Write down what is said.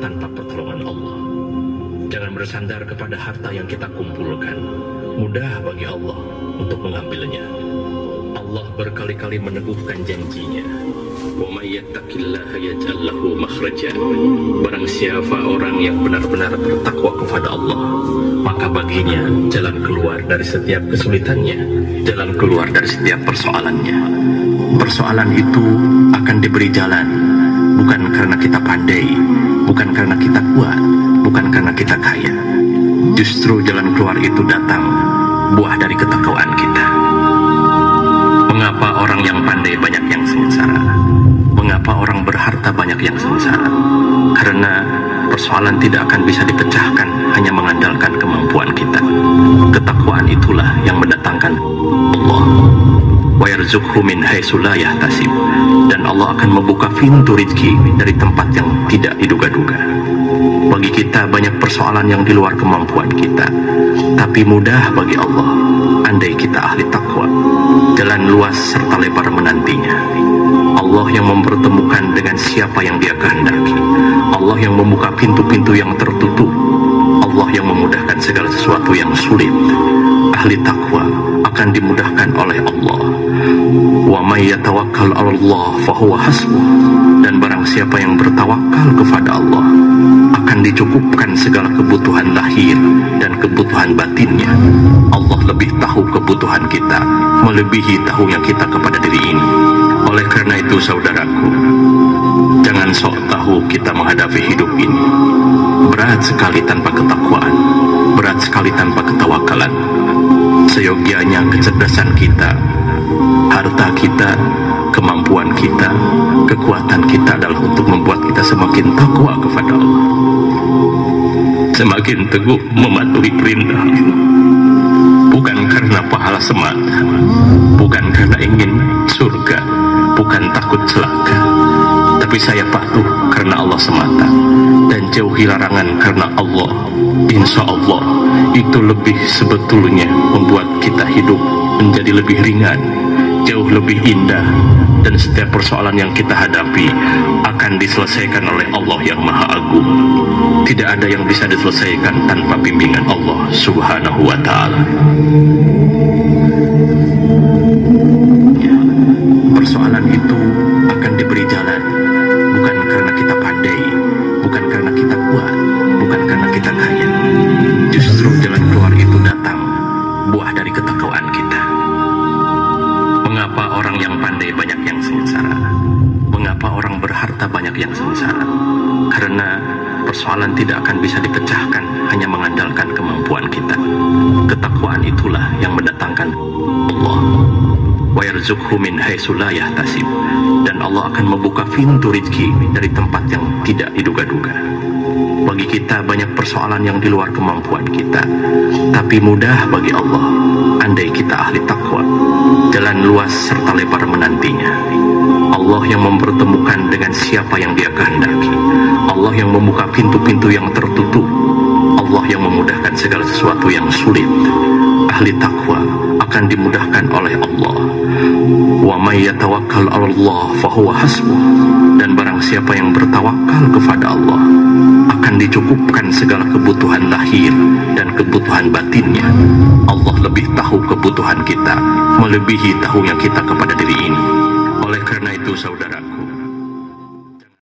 tanpa pertolongan Allah. Jangan bersandar kepada harta yang kita kumpulkan. Mudah bagi Allah untuk mengambilnya. Allah berkali-kali meneguhkan janjinya. Wa may yattaqillaha yaj'al lahu makhraja. Barang siapa orang yang benar-benar bertakwa kepada Allah, maka baginya jalan keluar dari setiap kesulitannya, jalan keluar dari setiap persoalannya. Persoalan itu akan diberi jalan, bukan karena kita pandai, bukan karena kita kuat, bukan karena kita kaya. Justru jalan keluar itu datang buah dari ketakwaan kita. Mengapa orang yang pandai banyak yang sengsara? Mengapa orang berharta banyak yang sengsara? Karena persoalan tidak akan bisa dipecahkan hanya mengandalkan kemampuan kita. Ketakwaan itulah yang mendatangkan Allah. Wa yarzuqhu min haitsu la yahtasib. Dan Allah akan membuka pintu rezeki dari tempat yang tidak diduga-duga. Bagi kita banyak persoalan yang di luar kemampuan kita, tapi mudah bagi Allah andai kita ahli takwa. Jalan luas serta lebar menantinya. Allah yang mempertemukan dengan siapa yang Dia kehendaki. Allah yang membuka pintu-pintu yang tertutup. Allah yang memudahkan segala sesuatu yang sulit. Ahli takwa akan dimudahkan oleh Allah. Wa may yatawakkal 'ala Allah fahuwa hasbuh. Dan barang siapa yang bertawakal kepada Allah, akan dicukupkan segala kebutuhan lahir dan kebutuhan batinnya. Allah lebih tahu kebutuhan kita, melebihi tahunya kita kepada diri ini. Oleh karena itu saudaraku, jangan sok tahu kita menghadapi hidup ini. Berat sekali tanpa ketakwaan, berat sekali tanpa ketawakalan. Seyogianya kecerdasan kita, harta kita, kemampuan kita, kekuatan kita adalah untuk membuat kita semakin takwa kepada Allah, semakin teguh mematuhi perintah Allah. Bukan karena pahala semata, bukan karena ingin surga, bukan takut celaka, tapi saya patuh karena Allah semata dan jauhi larangan karena Allah. Insya Allah itu lebih sebetulnya membuat kita hidup menjadi lebih ringan, jauh lebih indah, dan setiap persoalan yang kita hadapi akan diselesaikan oleh Allah yang Maha Agung. Tidak ada yang bisa diselesaikan tanpa bimbingan Allah Subhanahu wa Ta'ala. Persoalan itu akan diberi jalan, bukan karena kita pandai, bukan karena kita kuat, bukan karena kita kaya. Justru jalan keluar itu datang buah dari ketakwaan kita. Mengapa orang yang pandai banyak yang sengsara? Mengapa orang berharta banyak yang sengsara? Karena persoalan tidak akan bisa dipecahkan hanya mengandalkan kemampuan kita. Ketakwaan itulah yang mendatangkan Allah. Wa yarzuqhu min haitsu la yahtasib. Dan Allah akan membuka pintu rezeki dari tempat yang tidak diduga-duga. Bagi kita banyak persoalan yang di luar kemampuan kita, tapi mudah bagi Allah andai kita ahli takwa. Jalan luas serta lebar menantinya. Allah yang mempertemukan dengan siapa yang Dia kehendaki. Allah yang membuka pintu-pintu yang tertutup. Allah yang memudahkan segala sesuatu yang sulit. Ahli takwa akan dimudahkan oleh Allah. Wa may yatawakkal 'ala Allah fahuwa hasbuh. Dan barang siapa yang bertawakal kepada Allah, akan dicukupkan segala kebutuhan lahir dan kebutuhan batinnya. Allah lebih tahu kebutuhan kita, melebihi tahunya kita kepada diri ini. Oleh karena itu saudara,